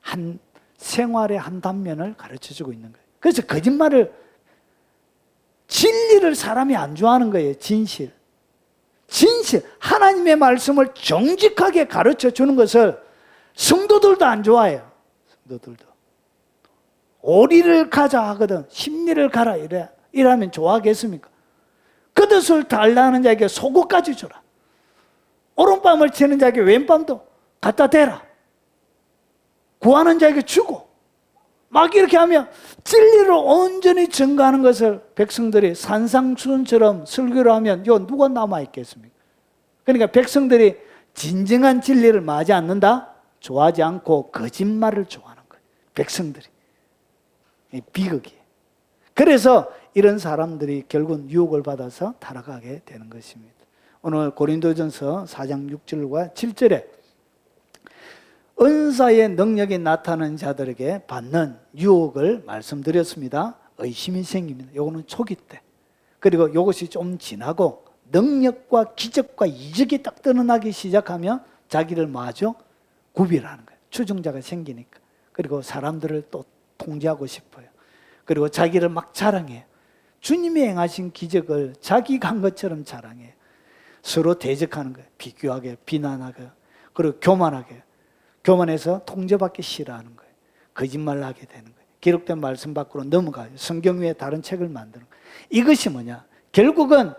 한 생활의 한 단면을 가르쳐주고 있는 거예요. 그래서 거짓말을, 진리를 사람이 안 좋아하는 거예요. 진실, 하나님의 말씀을 정직하게 가르쳐주는 것을 성도들도 안 좋아해요. 성도들도 오리를 가자 하거든 심리를 가라 이러면 좋아하겠습니까? 겉옷을 달라는 자에게 속옷까지 주라. 오른밤을 치는 자에게 왼밤도 갖다 대라. 구하는 자에게 주고 막 이렇게 하면 진리를 온전히 증거하는 것을 백성들이 산상수훈처럼 설교를 하면 누가 남아있겠습니까? 그러니까 백성들이 진정한 진리를 맞지 않는다? 좋아하지 않고 거짓말을 좋아하는 거예요. 백성들이. 비극이에요. 그래서 이런 사람들이 결국 유혹을 받아서 타락하게 되는 것입니다. 오늘 고린도전서 4장 6절과 7절에 은사의 능력이 나타나는 자들에게 받는 유혹을 말씀드렸습니다. 의심이 생깁니다. 요거는 초기 때. 그리고 이것이 좀 지나고 능력과 기적과 이적이 딱 드러나기 시작하면 자기를 마저 구별하는 거예요. 추종자가 생기니까. 그리고 사람들을 또 통제하고 싶어요. 그리고 자기를 막 자랑해요. 주님이 행하신 기적을 자기가 한 것처럼 자랑해요. 서로 대적하는 거예요. 비교하게, 비난하게, 그리고 교만하게. 교만해서 통제받기 싫어하는 거예요. 거짓말을 하게 되는 거예요. 기록된 말씀 밖으로 넘어가요. 성경 외에 다른 책을 만드는 거예요. 이것이 뭐냐? 결국은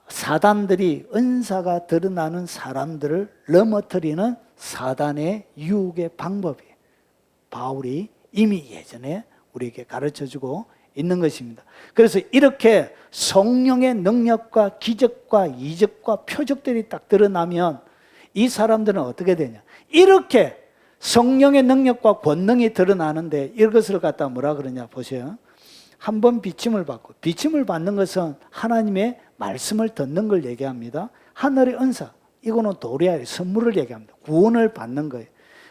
사단들이 은사가 드러나는 사람들을 넘어뜨리는 사단의 유혹의 방법이에요. 바울이 이미 예전에 우리에게 가르쳐주고 있는 것입니다. 그래서 이렇게 성령의 능력과 기적과 이적과 표적들이 딱 드러나면 이 사람들은 어떻게 되냐? 이렇게 성령의 능력과 권능이 드러나는데 이것을 갖다 뭐라 그러냐 보세요. 한번 비침을 받고, 비침을 받는 것은 하나님의 말씀을 듣는 걸 얘기합니다. 하늘의 은사, 이거는 도리아의 선물을 얘기합니다. 구원을 받는 거예요.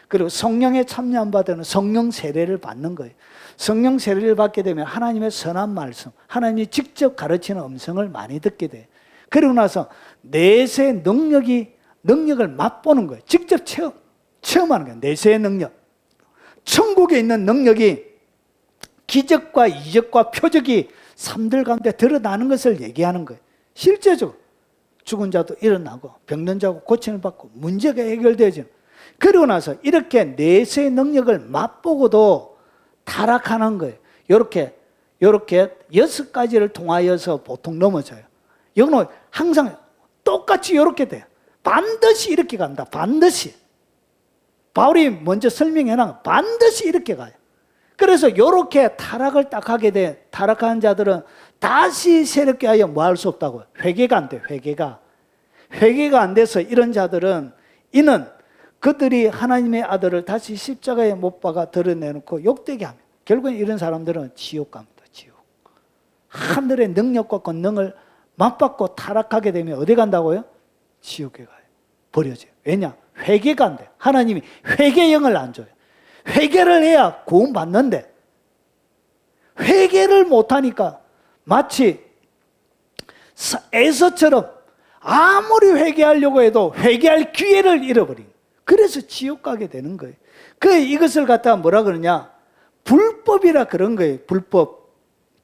그리고 성령에 참여 안 받으면 성령 세례를 받는 거예요. 성령 세례를 받게 되면 하나님의 선한 말씀, 하나님이 직접 가르치는 음성을 많이 듣게 돼요. 그리고 나서 내세 능력을 맛보는 거예요. 직접 체험하는 거예요. 내세의 능력. 천국에 있는 능력이 기적과 이적과 표적이 삶들 가운데 드러나는 것을 얘기하는 거예요. 실제적으로 죽은 자도 일어나고 병든 자고 고침을 받고 문제가 해결되죠. 그리고 나서 이렇게 내세의 능력을 맛보고도 타락하는 거예요. 이렇게 6가지를 통하여서 보통 넘어져요. 이거는 항상 똑같이 이렇게 돼요. 반드시 이렇게 간다. 반드시. 바울이 먼저 설명해놔. 반드시 이렇게 가요. 그래서 이렇게 타락을 딱 하게 돼. 타락한 자들은 다시 새롭게 하여 뭐 할 수 없다고요? 회개가 안 돼. 회개가 안 돼서 이런 자들은 이는 그들이 하나님의 아들을 다시 십자가에 못 박아 드러내놓고 욕되게 합니다. 결국엔 이런 사람들은 지옥 갑니다. 지옥. 하늘의 능력과 권능을 맛받고 타락하게 되면 어디 간다고요? 지옥에 가요. 버려져요. 왜냐? 회개가 안 돼요. 하나님이 회개형을 안 줘요. 회개를 해야 구원 받는데 회개를 못하니까 마치 에서처럼 아무리 회개하려고 해도 회개할 기회를 잃어버린, 그래서 지옥 가게 되는 거예요. 이것을 갖다가 뭐라 그러냐? 불법이라 그런 거예요.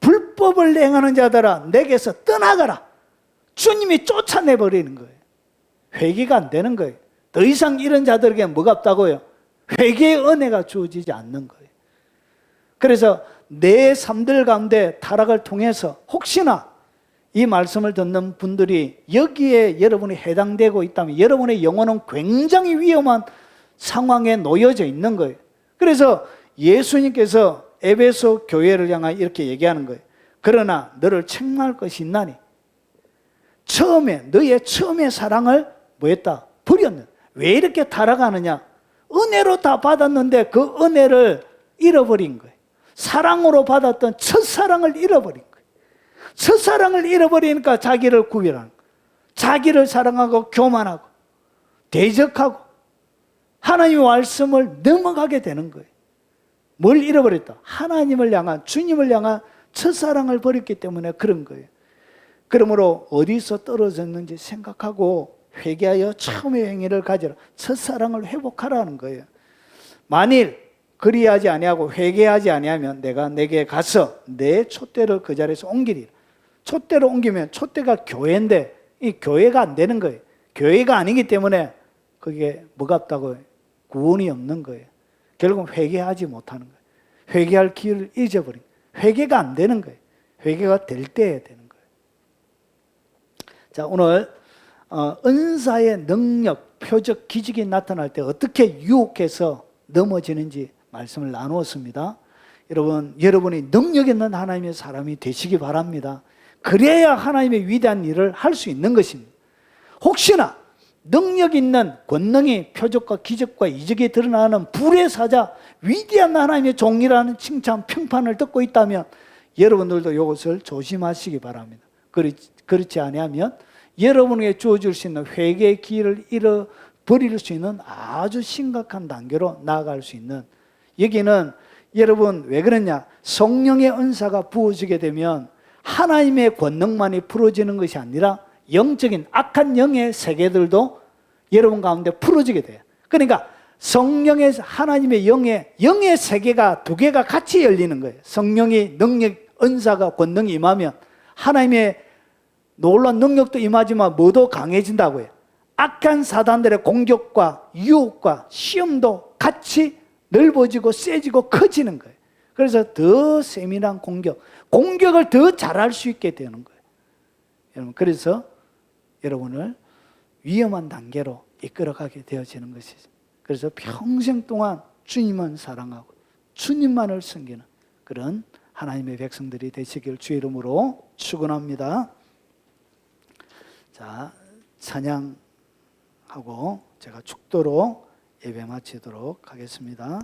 불법을 행하는 자들아 내게서 떠나가라. 주님이 쫓아내버리는 거예요. 회개가 안 되는 거예요. 더 이상 이런 자들에게 뭐가 없다고요? 회개의 은혜가 주어지지 않는 거예요. 그래서 내 삶들 가운데 타락을 통해서 혹시나 이 말씀을 듣는 분들이 여기에 여러분이 해당되고 있다면 여러분의 영혼은 굉장히 위험한 상황에 놓여져 있는 거예요. 그래서 예수님께서 에베소 교회를 향하여 이렇게 얘기하는 거예요. 그러나 너를 책망할 것이 있나니 너의 처음의 사랑을 뭐했다? 버렸는. 왜 이렇게 타락하느냐? 은혜로 다 받았는데 그 은혜를 잃어버린 거예요. 사랑으로 받았던 첫사랑을 잃어버린 거예요. 첫사랑을 잃어버리니까 자기를 구별하는 거예요. 자기를 사랑하고 교만하고 대적하고 하나님의 말씀을 넘어가게 되는 거예요. 뭘 잃어버렸다? 하나님을 향한, 주님을 향한 첫사랑을 버렸기 때문에 그런 거예요. 그러므로 어디서 떨어졌는지 생각하고 회개하여 처음의 행위를 가지라. 첫사랑을 회복하라는 거예요. 만일 그리하지 아니하고 회개하지 아니하면 내가 내게 가서 내 촛대를 그 자리에서 옮기리라. 촛대로 옮기면 촛대가 교회인데 이 교회가 안 되는 거예요. 교회가 아니기 때문에 그게 뭐가 없다고요? 구원이 없는 거예요. 결국 회개하지 못하는 거예요. 회개할 기회를 잊어버린 거예요. 회개가 안 되는 거예요. 회개가 될 때에 되는 거예요. 자, 오늘 은사의 능력, 표적, 기적이 나타날 때 어떻게 유혹해서 넘어지는지 말씀을 나누었습니다. 여러분이 능력 있는 하나님의 사람이 되시기 바랍니다. 그래야 하나님의 위대한 일을 할 수 있는 것입니다. 혹시나 능력 있는 권능이 표적과 기적과 이적이 드러나는 불의 사자, 위대한 하나님의 종이라는 칭찬, 평판을 듣고 있다면 여러분들도 이것을 조심하시기 바랍니다. 그렇지 아니하면 여러분에게 주어질 수 있는 회개의 기회를 잃어버릴 수 있는 아주 심각한 단계로 나아갈 수 있는, 여기는 여러분 왜 그러냐? 성령의 은사가 부어지게 되면 하나님의 권능만이 풀어지는 것이 아니라 영적인 악한 영의 세계들도 여러분 가운데 풀어지게 돼요. 그러니까 성령의, 하나님의 영의 세계가 두 개가 같이 열리는 거예요. 성령의 능력, 은사가, 권능이 임하면 하나님의 놀라운 능력도 임하지만 뭐도 강해진다고요. 악한 사단들의 공격과 유혹과 시험도 같이 넓어지고 세지고 커지는 거예요. 그래서 더 세밀한 공격을 더 잘할 수 있게 되는 거예요. 여러분, 그래서 여러분을 위험한 단계로 이끌어가게 되어지는 것이죠. 그래서 평생 동안 주님만 사랑하고 주님만을 섬기는 그런 하나님의 백성들이 되시길 주의 이름으로 축원합니다. 자, 찬양하고 제가 축도로 예배 마치도록 하겠습니다.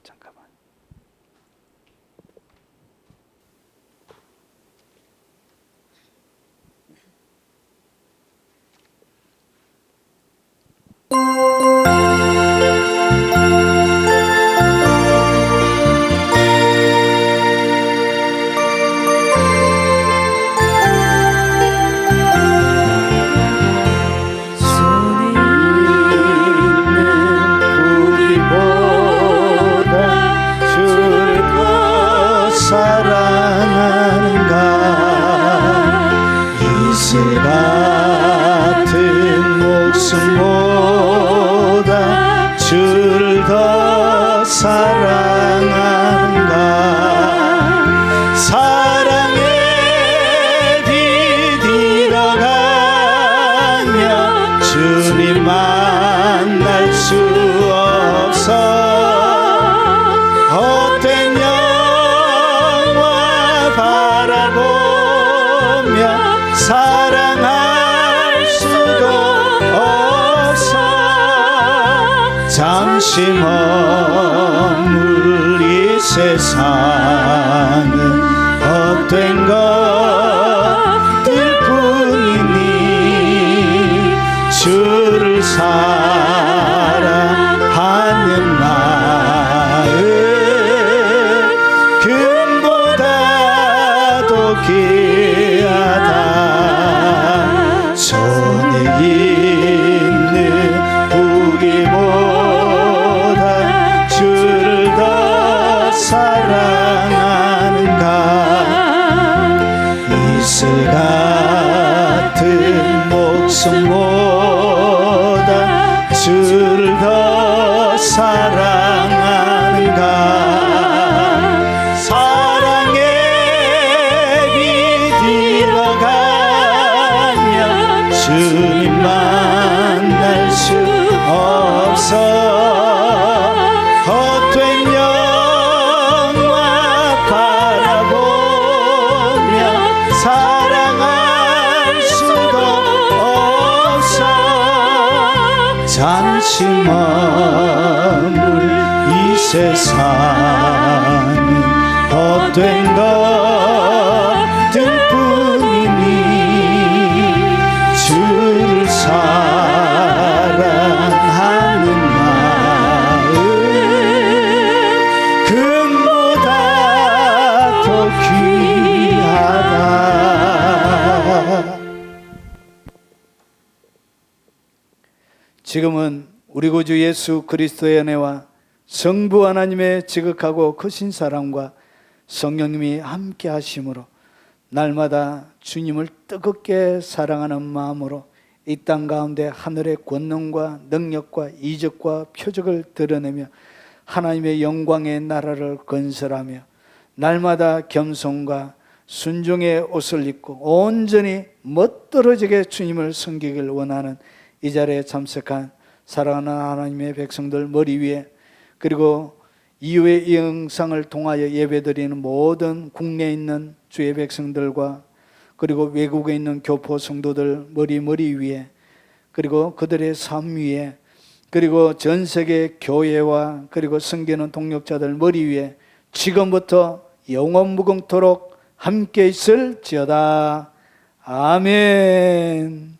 잠깐만. 잠시 머물 이 세상은 헛된 것들 뿐이니 주를 사랑하는 마음 금보다도 귀하다. 이슬 같은 목숨보다 주를 더 사랑하는가. 사랑의 빛 잃어가면 주님 만날 수 없어. 헛된 영화 바라보며 사랑할 수도 없어. 잠시 머물 이 세상은 헛된 것들 뿐이니 주를 사랑하는 마음 금보다 더 귀하다. 지금은 우리 구주 예수 그리스도의 은혜와 성부 하나님의 지극하고 크신 사랑과 성령님이 함께 하심으로 날마다 주님을 뜨겁게 사랑하는 마음으로 이 땅 가운데 하늘의 권능과 능력과 이적과 표적을 드러내며 하나님의 영광의 나라를 건설하며 날마다 겸손과 순종의 옷을 입고 온전히 멋들어지게 주님을 섬기길 원하는 이 자리에 참석한 사랑하는 하나님의 백성들 머리 위에, 그리고 이후에 이 영상을 통하여 예배드리는 모든 국내에 있는 주의 백성들과 그리고 외국에 있는 교포 성도들 머리 위에, 그리고 그들의 삶 위에, 그리고 전 세계 교회와 그리고 섬기는 동역자들 머리 위에 지금부터 영원 무궁토록 함께 있을지어다. 아멘.